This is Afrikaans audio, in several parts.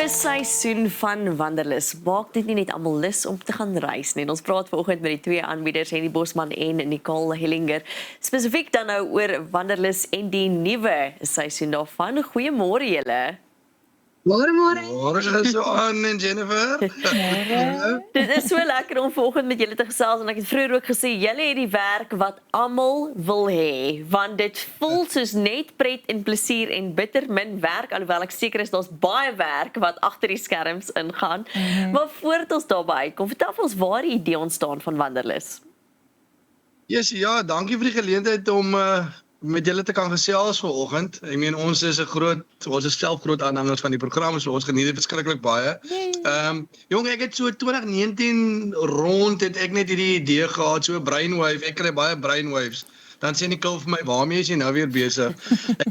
nuwe seisoen van Wanderlus maak dit nie net almal lus om te gaan reis nie. Ons praat vanoggend met die twee aanbieders, Henny Bosman en Nicole Hellinger, spesifiek dan nou oor Wanderlus en die nuwe seisoen daarvan. Goeiemôre julle. Môre so aan en Jennifer. Dit is so lekker om vanoggend met julle te gesels en ek het vroeër ook gesê julle het die werk wat almal wil hê, want dit voel soos net pret en plesier en bitter min werk, alhoewel ek seker is daar's baie werk wat agter die skerms ingaan. Maar voordat ons daarby uitkom, vertel ons waar die idee ontstaan van Wanderlus. Yes, ja, dankie vir die geleentheid om met julle te kan gesels vanoggend. Ek meen ons is self groot aanhangers van die program, so ons geniet dit verskriklik baie. Jong, ek het so 2019 rond het ek net hierdie idee gehad, so 'n brainwave. Ek kry baie brainwaves. Dan sê Nicole vir my, waarmee is jy nou weer besig?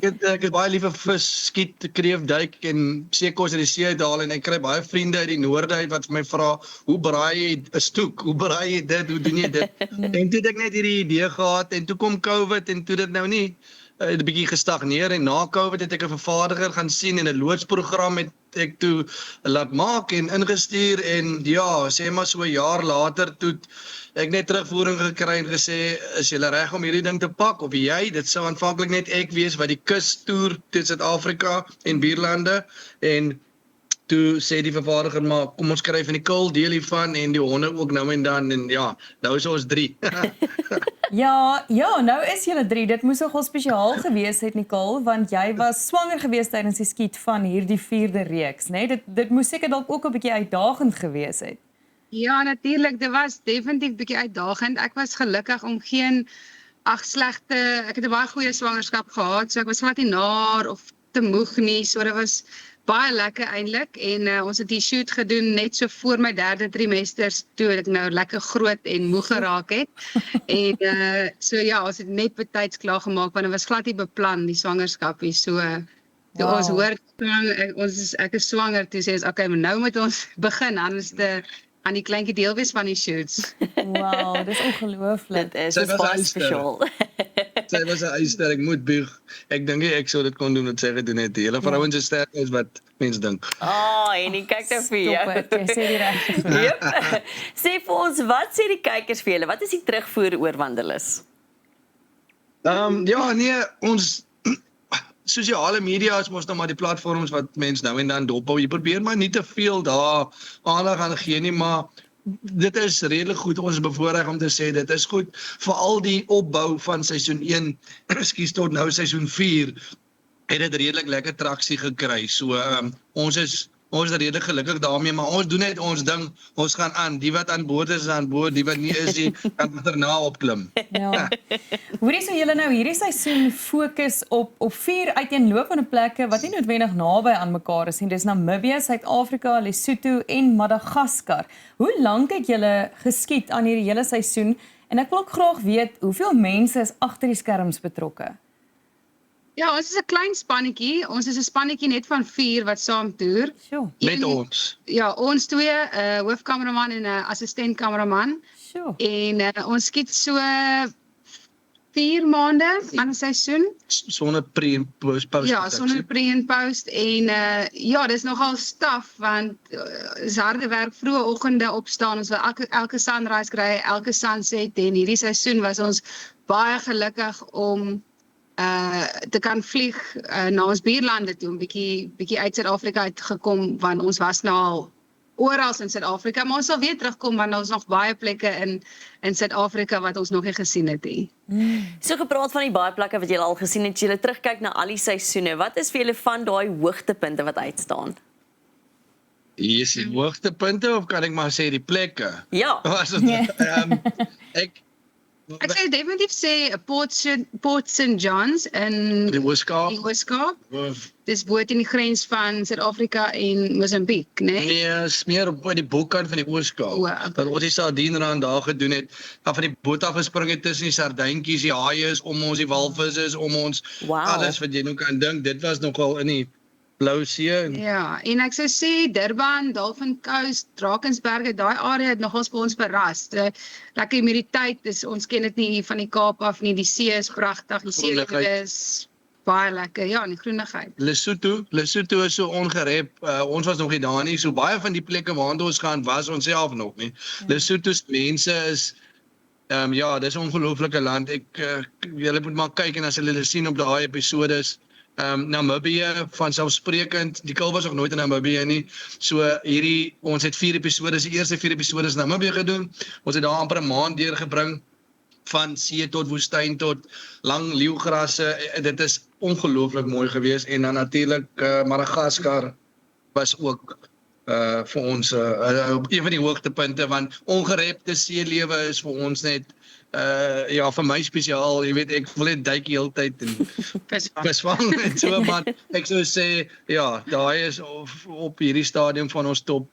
Ek is baie lief vir vis, skiet, kreef, duik en seekos uit die see uithaal en ek kry baie vriende uit die noorde uit wat vir my vra, hoe braai jy 'n stoek? Hoe braai jy dit? Hoe doen jy dit? En toe het ek net hierdie idee gehad en toe kom COVID en toe dit nou nie 'n bietjie gestagneer en na COVID het ek 'n vervaardiger gaan sien en 'n loodsprogram het ek toe laat maak en ingestuur en ja, sê maar so 'n jaar later toe ek net terugvoering gekry en gesê, is jy reg om hierdie ding te pak of jy? Dit sou aanvanklik net ek wees wat die kus toer te Suid-Afrika en buurlande en toe sê die vervaardiger maar kom ons skryf in die kul deel hiervan en die honde ook nou en dan en ja, nou is ons 3. Ja, nou is julle 3. Dit moes nogal spesiaal gewees het, Nicole, want jy was swanger gewees tydens die skiet van hierdie 4de reeks, né? Dit moes seker dalk ook 'n bietjie uitdagend gewees het. Ja, natuurlik, dit was definitief bietjie uitdagend. Ek was gelukkig om geen ek het 'n baie goeie swangerskap gehad, so ek was glad nie naar of te moeg nie, so dit was baie lekker eintlik en ons het die shoot gedoen net so voor my 3de trimester toe ek nou lekker groot en moeg geraak het. En so ja, ons het net betyds klaar gemaak want dit was glad nie beplan die swangerskapie. So toe ons hoor ek is swanger, toe sê ons okay, maar nou moet ons begin anders aan die kleintjie deel wees van die shoots. Wow, dis ongelooflik. Dit is baie spesiaal. Sy was 'n eyster, ek moet buig. Ek dink ek sou dit kon doen wat sy gedoen het. Die hele vrouens is sterk as wat mense dink. En ek kyk nou vir jou. Jy sê die regte. Yep. Sê vir ons, wat sê die kykers vir julle? Wat is die terugvoer oor Wanderlus? Ja, nee, ons sosiale media is mos nou maar die platforms wat mense nou en dan dophou. Jy probeer maar nie te veel daar aandag aan gee nie, maar dit is redelik goed. Ons is bevoorreg om te sê dit is goed. Veral die opbou van seisoen 1, ekskuus tot nou seisoen 4, het dit redelik lekker traksie gekry. So ons is redelik gelukkig daarmee, maar ons doen net ons ding. Ons gaan aan. Die wat aan boord is aan boord, die wat nie is nie, kan daarna opklim. Ja. Hoorie, so julle nou hierdie seisoen fokus op 4 uiteenlopende plekke wat nie noodwendig naby aan mekaar is nie. Dis Namibië, Suid-Afrika, Lesotho en Madagaskar. Hoe lank het julle geskiet aan hierdie hele seisoen? En ek wil ook graag weet, hoeveel mense is agter die skerms betrokke? Ja, ons is 'n klein spannetjie. Ons is 'n spannetjie net van 4 wat saam toer. Sjoe. Met ons. Ja, ons 2, hoofkameraman en 'n assistent kameraman. Sjoe. En ons skiet so 4 maande aan 'n seisoen. Sonder pre en post. Ja, sonder pre en post en ja, dis nogal staf want is harde werk, vroeë oggende opstaan, ons wil elke sunrise kry, elke sunset en hierdie seisoen was ons baie gelukkig om te kan vlieg na ons buurlande toe, 'n bietjie uit Suid-Afrika uitgekom want ons was nou al oral in Suid-Afrika, maar ons sal weer terugkom want ons nog baie plekke in Suid-Afrika wat ons nog nie gesien het nie. So gepraat van die baie plekke wat julle al gesien het, julle terugkyk na al die seisoene. Wat is vir julle van daai hoogtepunte wat uitstaan? Hier is die hoogtepunte of kan ek maar sê die plekke? Ja. Ek sou definitief sê Port St John's in Die Ooskaap. Dis bo teen die grens van Suid-Afrika en Mosambiek, né? Nee, is meer op die bokkant van die Ooskaap. Dat ons die sardienrand daar gedoen het, van die boot af gespring het tussen die sardyntjies, die haie is om ons, die walvisse is om ons, alles wat jy nou kan dink, dit was nogal in die Blou See. Ja, en ek sou sê Durban, Dolphin Coast, Drakensberge, daai area het nogals vir ons verras. Lekker humiditeit, ons ken dit nie van die Kaap af nie, die see is pragtig, die see is baie lekker, ja, en die groenigheid. Lesotho is so ongerep. Ons was nog nie daar nie. So baie van die plekke waartoe ons gaan was ons self nog nie. Lesotho se mense is ja, dis 'n ongelooflike land. Julle moet maar kyk en as julle sien op daai episodes, Namibië vanselfsprekend, die kul was nog nooit in Namibië nie. So ons het 4 episodes, die eerste 4 episodes in Namibië gedoen. Ons het daar amper 'n maand deurgebring van see tot woestyn tot lang leeugrasse. Dit is ongelooflik mooi geweest en dan natuurlik Madagaskar was ook vir ons een van die hoogtepunte, want ongerepte seelewe is vir ons net ja, vir my spesiaal. Jy weet, ek wil net duik die hele tyd en visvang en so, maar ek sou sê ja, daai is op hierdie stadium van ons top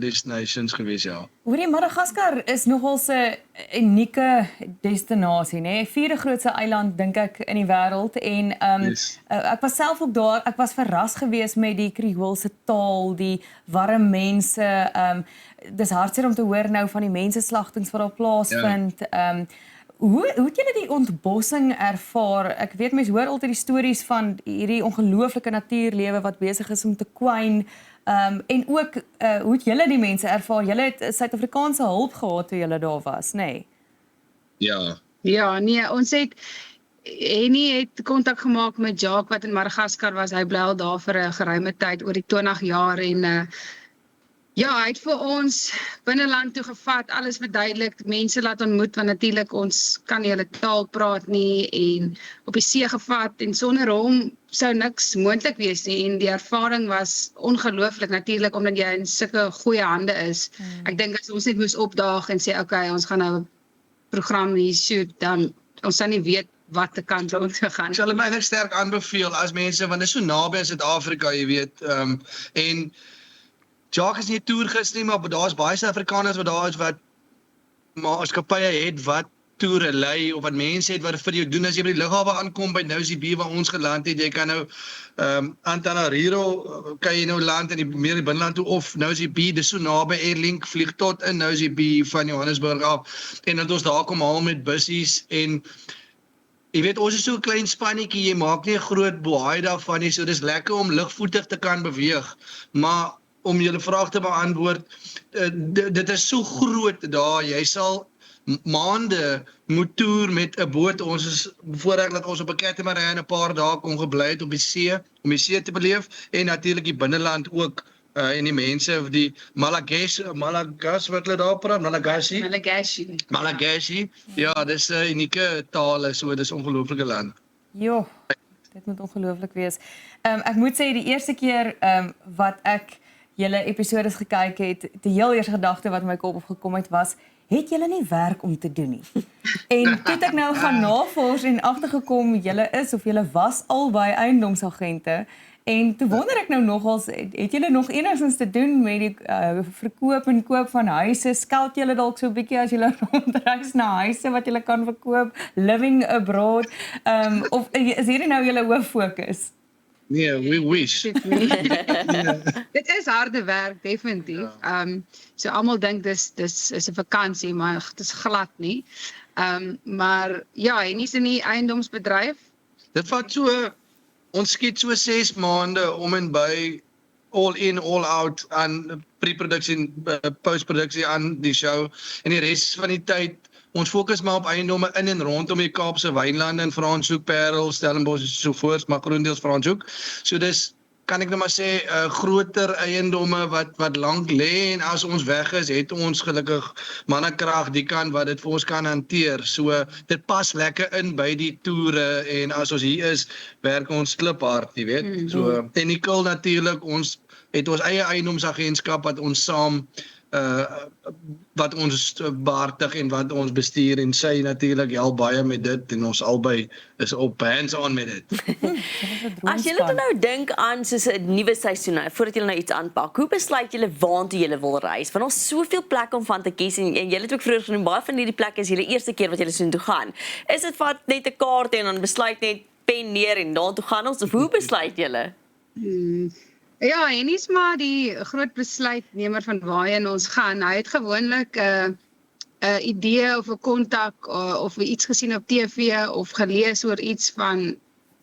destinations gewees, ja. Hoorie, Madagaskar is nogal 'n unieke destinasie, né? 4de grootste eiland dink ek in die wêreld en Yes. ek was self ook daar. Ek was verras geweest met die Kreoolse taal, die warm mense. Dis hartseer om te hoor nou van die menseslagtings wat daar plaasvind. Hoe het julle die ontbossing ervaar? Ek weet mense hoor altyd die stories van hierdie ongelooflike natuurlewe wat besig is om te kwyn. En ook, hoe het julle die mense ervaar? Julle het Suid-Afrikaanse hulp gehad toe julle daar was, nê? Nee? Ja. Ja, nee, ons het Henny het kontak gemaak met Jacques wat in Madagaskar was. Hy bly al daar vir 'n geruime tyd, oor die 20 jaar en ja, hy het vir ons binneland toe gevat, alles verduidelik, mense laat ontmoet, want natuurlik ons kan nie hulle taal praat nie en op die see gevat en sonder hom sou niks moontlik wees nie en die ervaring was ongelooflik natuurlik omdat jy in sulke goeie hande is. Ek dink as ons net moes opdaag en sê okay, ons gaan nou 'n program hier shoot, dan ons sou nie weet wat te kant ons gegaan. Ek sal hom eintlik sterk aanbeveel as mense, want dit is so naby aan Suid-Afrika, jy weet, en Jacques is nie 'n toergis nie, maar daar's baie Suid-Afrikaners wat daar is wat maatskappye het wat toere lei of wat mense het wat vir jou doen as jy by die lughawe aankom by Nosy Be waar ons geland het. Jy kan nou Antananarivo kan jy nou land in die binneland toe of Nosy Be, dis so naby. Airlink vlieg tot in Nosy Be van Johannesburg af en dat ons daar kom haal met bussies en jy weet, ons is so 'n klein spannetjie, jy maak nie 'n groot boei daarvan nie, so dis lekker om ligvoetig te kan beweeg, maar om julle vraag te beantwoord, dit is so groot daar, jy sal maande moet toer met 'n boot. Ons is voorreg dat ons op 'n catamaran 'n paar dae kon gebly het op die see, om die see te beleef en natuurlik die binneland ook en die mense, die Malagas wat hulle daar praat, Malagasy, ja, dis 'n unieke taal, so dis 'n ongelooflike land. Jo, dit moet ongelooflik wees. Ek moet sê die eerste keer wat ek julle episodes gekyk het, die heel eerste gedagte wat in my kop opgekom het het julle nie werk om te doen nie. En toe het ek nou gaan navors en agtergekom julle is of julle was albei eiendomsagente. En toe wonder ek nou nogals, het julle nog enigstens te doen met die verkoop en koop van huise? Skeld julle dalk so 'n bietjie as julle rondreis na huise wat julle kan verkoop, living abroad, of is hierdie nou julle hoof fokus? Nee, we wish. Dit is harde werk, definitief. So almal dink dis is 'n vakansie, maar dit is glad nie. Maar ja, en nie in die eiendomsbedryf. Dit vat so, ons skiet so 6 maande om en by all in, all out aan pre-produksie, post-produksie aan die show en die res van die tyd ons fokus maar op eiendomme in en rondom die Kaapse wynlande in Franschhoek, Parel, Stellenbosch en so voort, maar grootendeels Franschhoek. So dis kan ek nou maar sê groter eiendomme wat lank lê en as ons weg is, het ons gelukkig mannekrag die kan wat dit vir ons kan hanteer. So dit pas lekker in by die toere en as ons hier is, werk ons kliphard, jy weet. So en Nicole natuurlik, ons het ons eie eiendomsagentskap wat ons saam wat ons behartig en wat ons bestuur en sy natuurlik help baie met dit en ons albei is op hands-on met dit. As julle nou dink aan soos 'n nuwe seisoen, voordat julle nou iets aanpak, hoe besluit julle waartoe julle wil reis? Want ons soveel plekke om van te kies en julle het ook vroeër genoem, baie van hierdie plekke is julle eerste keer wat julle so toe gaan. Is dit vat net 'n kaart en dan besluit net pen neer en daartoe gaan ons, of hoe besluit julle? Ja, en is maar die groot besluitnemer van waarheen ons gaan. Hy het gewoonlik 'n idee of 'n kontak of iets gesien op TV of gelees oor iets van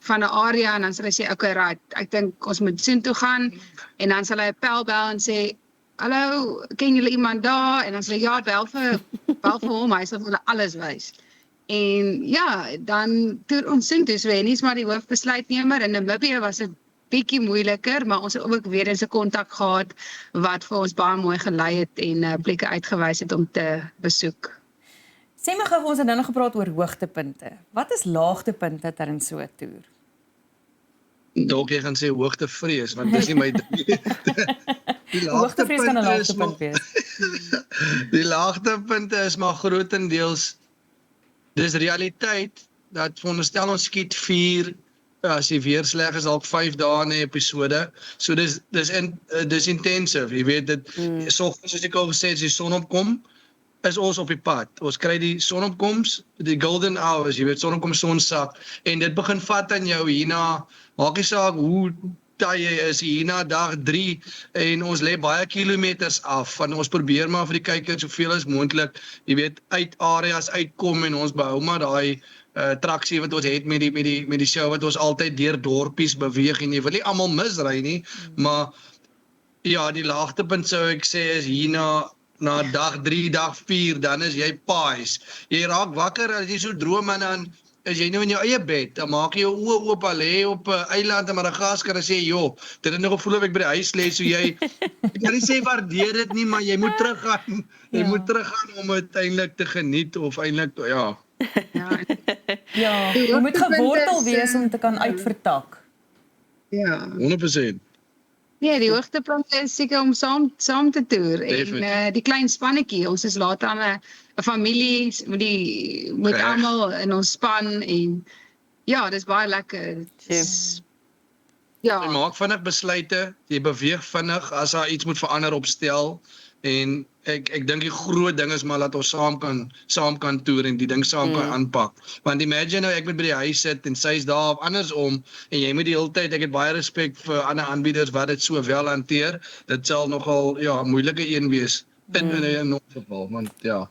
van 'n area en dan sal hy sê okay, right, ek dink ons moet soontoe gaan en dan sal hy 'n pel bel en sê hallo, ken julle iemand daar? En dan sê hy ja, bel vir hom, hy sal vir hulle alles wys. En ja, dan toe ons soontoe, so Henny is maar die hoofbesluitnemer. In Namibië was dit bietjie moeiliker, maar ons het ook weer eens 'n kontak gehad wat vir ons baie mooi gelei het en plekke uitgewys het om te besoek. Sê my gou, ons het nou nog gepraat oor hoogtepunte. Wat is laagtepunte tydens so 'n toer? Dalk jy gaan sê hoogtevrees, want dis nie my die Hoogtevrees kan 'n laagtepunte is laagtepunt wees. die laagtepunte is maar grotendeels dis realiteit dat veronderstel ons skiet 4 as die weer sleg is dalk 5 dae in 'n episode. So dis intensive. Jy weet dit soggens soos ek al gesê het, as die son opkom, is ons op die pad. Ons kry die sonopkoms, die golden hours, jy weet sonopkom sonsak en dit begin vat aan jou hierna, maak nie saak hoe taai jy is hierna dag 3 en ons lê baie kilometers af van ons probeer maar vir die kykers soveel as moontlik, jy weet uit areas uitkom en ons behou maar daai traksie wat ons het met die show wat ons altyd deur dorpies beweeg en jy wil nie almal misry nie, maar ja, die laagtepunt sou ek sê is hierna na dag 3, dag 4, dan is jy pies. Jy raak wakker as jy so droom en dan is jy nou in jou eie bed, dan maak jy jou oë oop, al lê op 'n eiland in Madagaskar en sê, "Jo, dit het nog gevoel of ek by die huis lê," so jy ek kan nie sê waardeer dit nie, maar jy moet teruggaan. Jy moet teruggaan om uiteindelik te geniet of eintlik ja. Ja, jy moet gewortel wees om te kan uitvertak. Ja. 100%. Nee, die hoogtepunte is seker om saam te toer en die klein spannetjie, ons is later aan 'n familie met almal in ons span en ja, dis baie lekker. Jy maak vinnig besluite, jy beweeg vinnig as daar iets moet verander op stel en ek dink die groot ding is maar dat ons saam kan toer en die ding saam kan aanpak. Want imagine nou ek moet by die huis sit en sy is daar of andersom en jy moet die hele tyd, ek het baie respek vir ander aanbieders wat dit so wel hanteer. Dit sal nogal ja, moeilike een wees in 'n geval, want ja.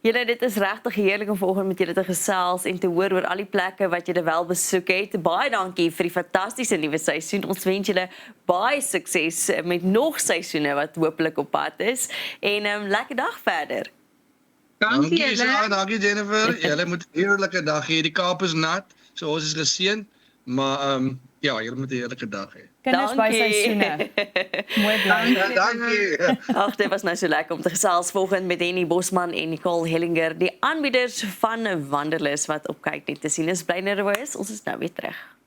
Julle, dit is regtig heerlik om vanoggend met julle te gesels en te hoor oor al die plekke wat julle wel besoek het. Baie dankie vir die fantastiese nuwe seisoen. Ons wens julle baie sukses met nog seisoene wat hopelik op pad is. En lekker dag verder. Dankie julle. Dankie Jennifer. Julle moet 'n heerlike dag hê. Die Kaap is nat, so ons is geseënd, maar ja, julle moet 'n heerlike dag hê. Kinders by seisoene. Mooi bly. Dankie. Ag, dit was nou so lekker om te gesels vanoggend met Henny Bosman en Nicole Hellinger, die aanbieders van Wanderlus wat op kyk net te sien is. Bly nou, ons is nou weer terug.